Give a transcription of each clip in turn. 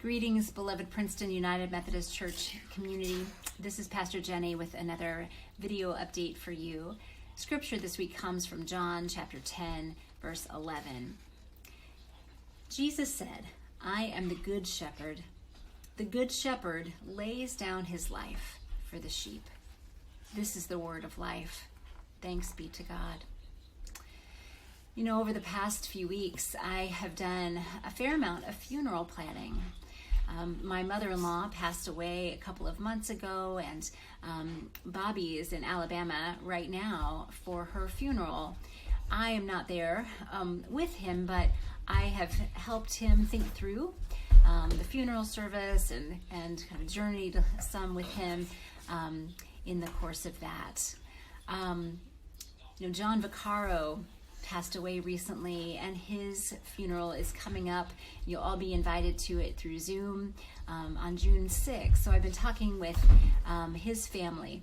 Greetings, beloved Princeton United Methodist Church community. This is Pastor Jenny with another video update for you. Scripture this week comes from John chapter 10, verse 11. Jesus said, "I am the good shepherd. The good shepherd lays down his life for the sheep." This is the word of life. Thanks be to God. You know, over the past few weeks, I have done a fair amount of funeral planning. My mother-in-law passed away a couple of months ago, and Bobby is in Alabama right now for her funeral. I am not there with him, but I have helped him think through the funeral service and kind of journeyed some with him in the course of that. John Vaccaro passed away recently, and his funeral is coming up. You'll all be invited to it through Zoom on June 6th. So I've been talking with his family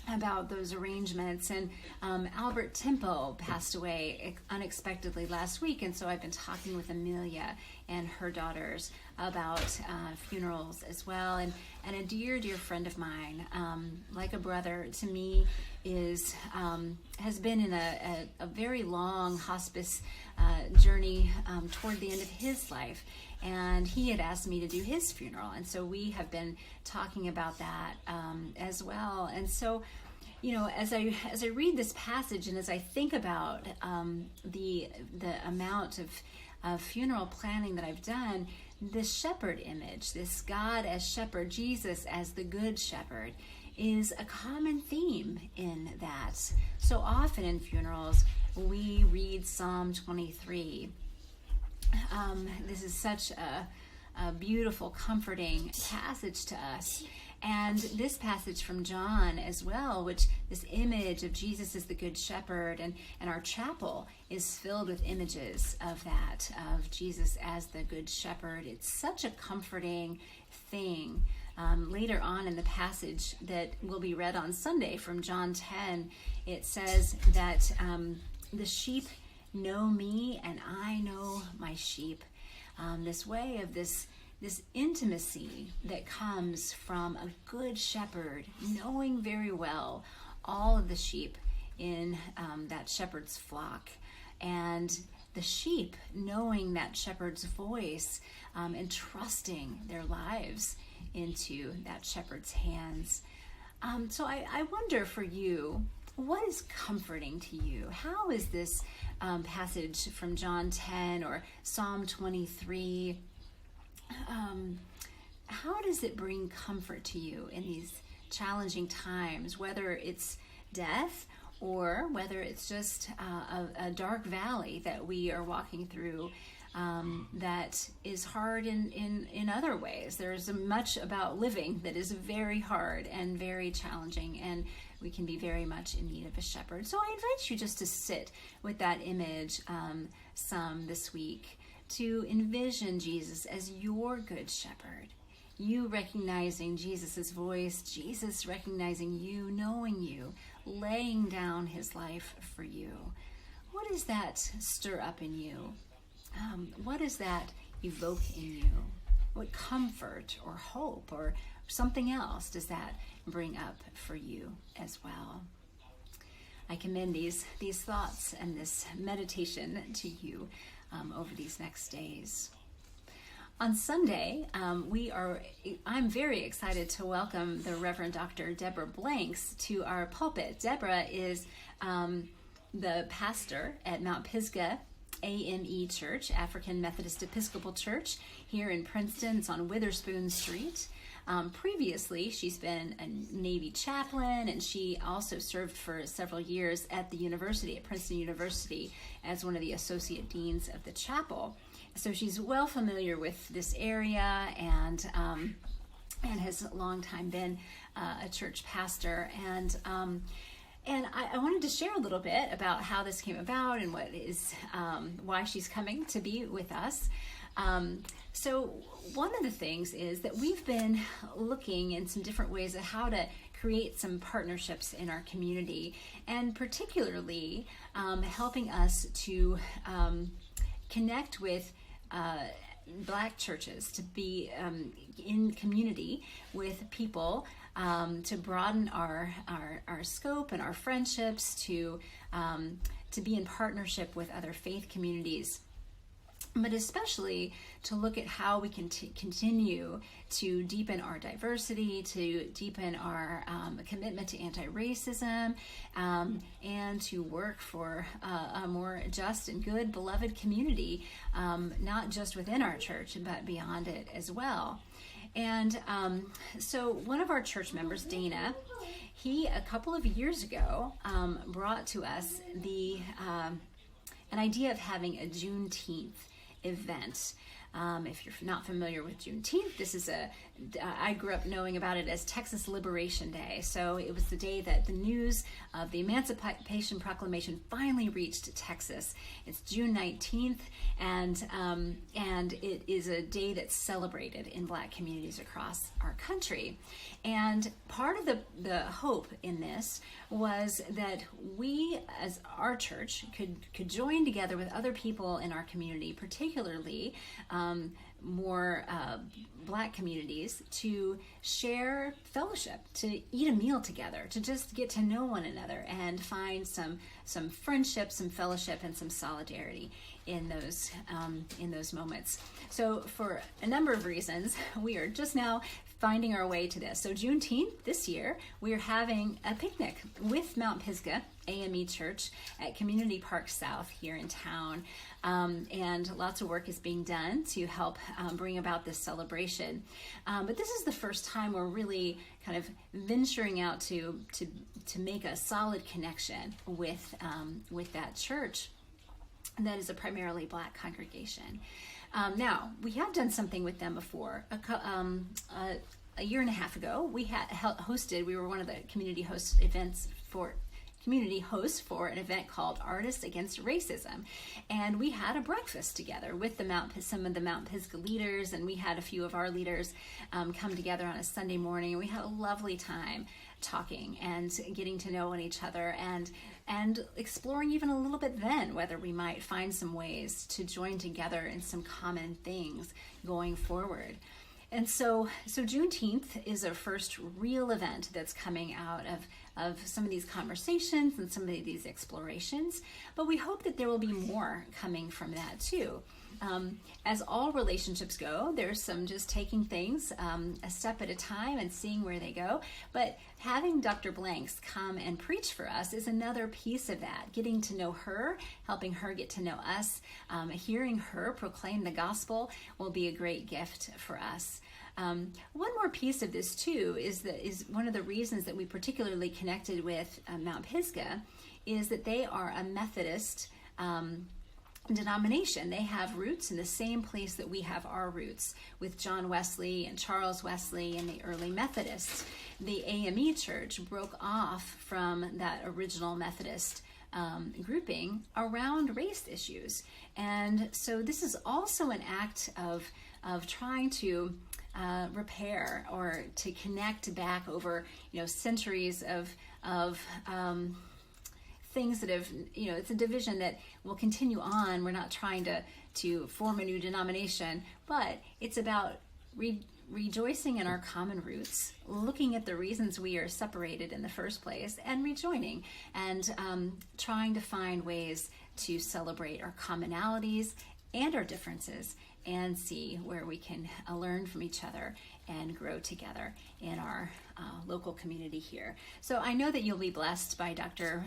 about those arrangements, and Albert Tempo passed away unexpectedly last week, and so I've been talking with Amelia and her daughters about funerals as well. And a dear friend of mine, like a brother to me, has been in a very long hospice journey toward the end of his life, and he had asked me to do his funeral, and so we have been talking about that as well. And so, as I read this passage and as I think about the amount of funeral planning that I've done, this shepherd image, this God as shepherd, Jesus as the good shepherd, is a common theme in that. So often in funerals, we read Psalm 23. This is such a beautiful, comforting passage to us. And this passage from John as well, which this image of Jesus as the good shepherd, and our chapel is filled with images of that, of Jesus as the good shepherd. It's such a comforting thing. Later on in the passage that will be read on Sunday from John 10, it says that the sheep know me and I know my sheep. This way of this intimacy that comes from a good shepherd knowing very well all of the sheep in that shepherd's flock, and the sheep knowing that shepherd's voice and trusting their lives into that shepherd's hands. So I wonder for you, what is comforting to you? How is this passage from John 10 or Psalm 23, how does it bring comfort to you in these challenging times, whether it's death or whether it's just a dark valley that we are walking through that is hard in other ways? There's much about living that is very hard and very challenging, and we can be very much in need of a shepherd. So I invite you just to sit with that image some this week, to envision Jesus as your good shepherd, you recognizing Jesus's voice, Jesus recognizing you, knowing you, laying down his life for you. What does that stir up in you? What does that evoke in you? What comfort or hope or something else does that bring up for you as well? I commend these thoughts and this meditation to you over these next days. On Sunday, I'm very excited to welcome the Reverend Dr. Deborah Blanks to our pulpit. Deborah is the pastor at Mount Pisgah AME Church, African Methodist Episcopal Church, here in Princeton. It's on Witherspoon Street. Previously, she's been a Navy chaplain, and she also served for several years at the university, at Princeton University, as one of the associate deans of the chapel. So she's well familiar with this area and has a long time been a church pastor. And I wanted to share a little bit about how this came about and why she's coming to be with us. So one of the things is that we've been looking in some different ways at how to create some partnerships in our community, and particularly helping us to connect with Black churches to be in community with people, to broaden our scope and our friendships, to be in partnership with other faith communities, but especially to look at how we can continue to deepen our diversity, to deepen our commitment to anti-racism, and to work for a more just and good, beloved community, not just within our church, but beyond it as well. And so one of our church members, Dana, he, a couple of years ago, brought to us an idea of having a Juneteenth event. If you're not familiar with Juneteenth, this is I grew up knowing about it as Texas Liberation Day. So it was the day that the news of the Emancipation Proclamation finally reached Texas. It's June 19th, and it is a day that's celebrated in Black communities across our country. And part of the hope in this was that we, as our church, could join together with other people in our community, particularly more Black communities, to share fellowship, to eat a meal together, to just get to know one another and find some friendship, some fellowship, and some solidarity in those moments. So for a number of reasons, we are just now finding our way to this. So Juneteenth this year, we are having a picnic with Mount Pisgah AME Church at Community Park South here in town. And lots of work is being done to help bring about this celebration. But this is the first time we're really kind of venturing out to make a solid connection with that church that is a primarily Black congregation. Now, we have done something with them before. A year and a half ago, we were one of the community hosts for an event called Artists Against Racism. And we had a breakfast together with some of the Mount Pisgah leaders, and we had a few of our leaders come together on a Sunday morning, and we had a lovely time talking and getting to know each other and exploring even a little bit then whether we might find some ways to join together in some common things going forward. And so Juneteenth is our first real event that's coming out of some of these conversations and some of these explorations, but we hope that there will be more coming from that too. As all relationships go, there's some just taking things a step at a time and seeing where they go, but having Dr. Blanks come and preach for us is another piece of that. Getting to know her, helping her get to know us, hearing her proclaim the gospel will be a great gift for us. One more piece of this too is one of the reasons that we particularly connected with Mount Pisgah is that they are a Methodist denomination. They have roots in the same place that we have our roots, with John Wesley and Charles Wesley and the early Methodists. The AME Church broke off from that original Methodist grouping around race issues. And so this is also an act of trying to repair or to connect back over centuries of things that have, it's a division that will continue on. We're not trying to form a new denomination, but it's about rejoicing in our common roots, looking at the reasons we are separated in the first place, and rejoining, and trying to find ways to celebrate our commonalities and our differences, and see where we can learn from each other and grow together in our local community here. So I know that you'll be blessed by Dr.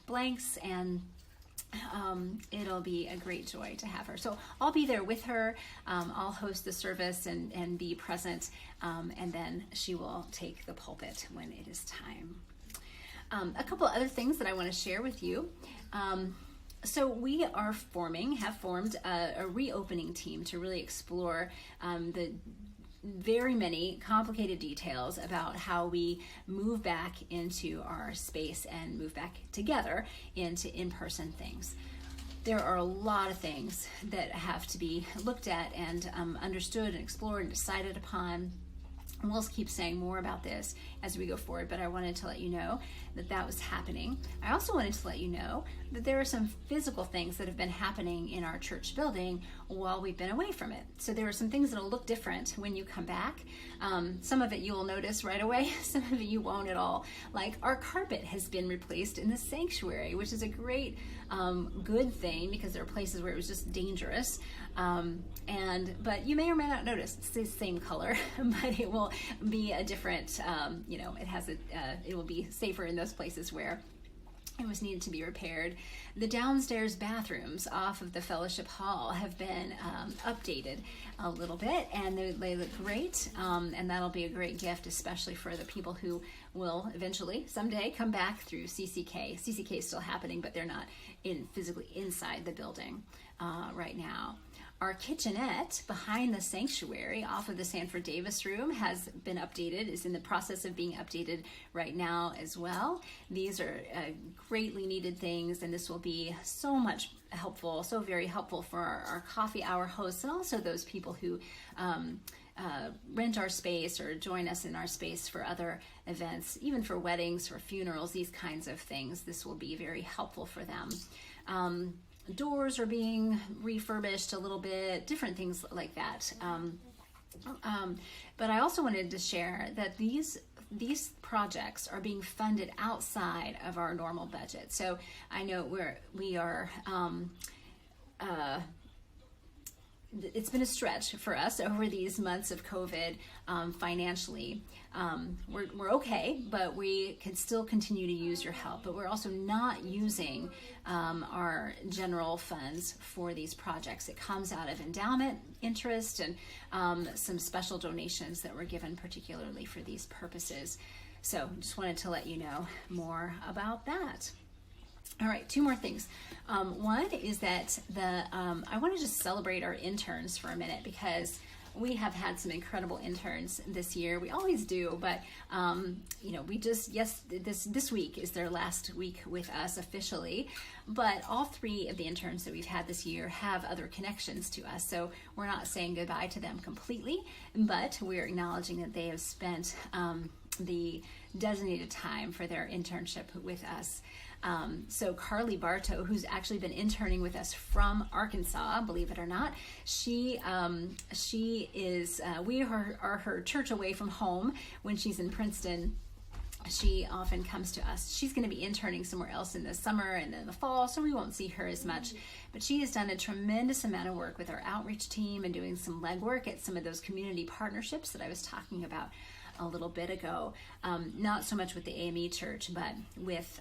Blanks, and it'll be a great joy to have her. So I'll be there with her. I'll host the service and be present, and then she will take the pulpit when it is time. A couple other things that I want to share with you. So we have formed a reopening team to really explore the very many complicated details about how we move back into our space and move back together into in-person things. There are a lot of things that have to be looked at and understood and explored and decided upon. And we'll keep saying more about this as we go forward, but I wanted to let you know that was happening. I also wanted to let you know that there are some physical things that have been happening in our church building while we've been away from it. So there are some things that'll look different when you come back. Some of it you will notice right away, some of it you won't at all. Like our carpet has been replaced in the sanctuary, which is a great good thing, because there are places where it was just dangerous. But you may or may not notice it's the same color, but it will be a different, it will be safer in those places where it was needed to be repaired. The downstairs bathrooms off of the fellowship hall have been updated a little bit, and they look great, and that'll be a great gift, especially for the people who will eventually someday come back through CCK. CCK is still happening, but they're not physically inside the building right now. Our kitchenette behind the sanctuary off of the Sanford Davis room has been updated, is in the process of being updated right now as well. These are greatly needed things, and this will be so very helpful for our coffee hour hosts, and also those people who rent our space or join us in our space for other events, even for weddings, for funerals, these kinds of things. This will be very helpful for them. Doors are being refurbished a little bit, different things like that. But I also wanted to share that these projects are being funded outside of our normal budget. So I know we are it's been a stretch for us over these months of COVID financially. We're okay, but we can still continue to use your help. But we're also not using our general funds for these projects. It comes out of endowment interest and some special donations that were given particularly for these purposes. So just wanted to let you know more about that. All right, two more things. One is that I want to just celebrate our interns for a minute, because we have had some incredible interns this year. We always do, but this week is their last week with us officially. But all three of the interns that we've had this year have other connections to us, so we're not saying goodbye to them completely, but we're acknowledging that they have spent the designated time for their internship with us. So Carly Bartow, who's actually been interning with us from Arkansas, believe it or not, she is, we are her church away from home when she's in Princeton. She often comes to us. She's going to be interning somewhere else in the summer and in the fall, so we won't see her as much. But she has done a tremendous amount of work with our outreach team and doing some legwork at some of those community partnerships that I was talking about a little bit ago. Not so much with the AME church, but with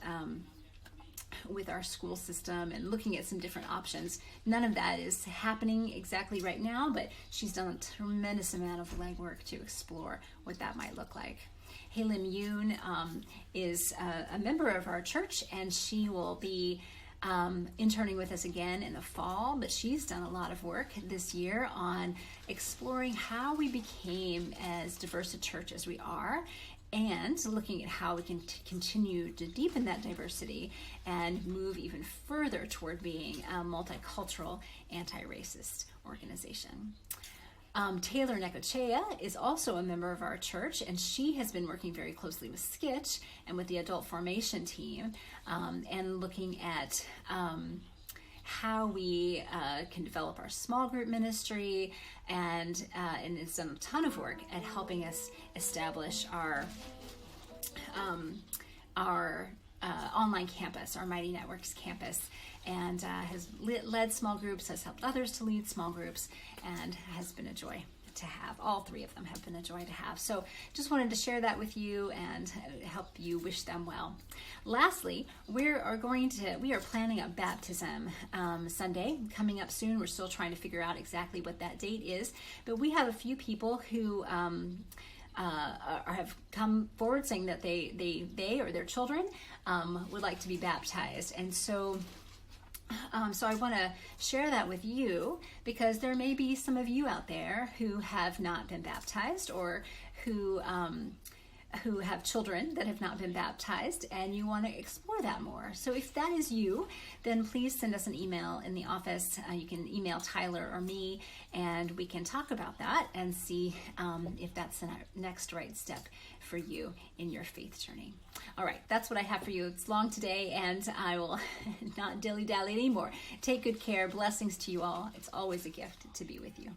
our school system and looking at some different options. None of that is happening exactly right now, but she's done a tremendous amount of legwork to explore what that might look like. Halim Yoon is a member of our church, and she will be interning with us again in the fall, but she's done a lot of work this year on exploring how we became as diverse a church as we are, and looking at how we can continue to deepen that diversity and move even further toward being a multicultural, anti-racist organization. Taylor Necochea is also a member of our church, and she has been working very closely with Skitch and with the adult formation team, and looking at how we can develop our small group ministry, and it's done a ton of work at helping us establish our online campus, our Mighty Networks campus, and has led small groups, has helped others to lead small groups, and has been a joy to have. All three of them have been a joy to have. So just wanted to share that with you and help you wish them well. Lastly, we are planning a baptism Sunday coming up soon. We're still trying to figure out exactly what that date is, but we have a few people who have come forward saying that they or their children would like to be baptized, and so I want to share that with you, because there may be some of you out there who have not been baptized, or who who have children that have not been baptized, and you want to explore that more. So if that is you, then please send us an email in the office. You can email Tyler or me, and we can talk about that and see if that's the next right step for you in your faith journey. All right, that's what I have for you. It's long today, and I will not dilly-dally anymore. Take good care. Blessings to you all. It's always a gift to be with you.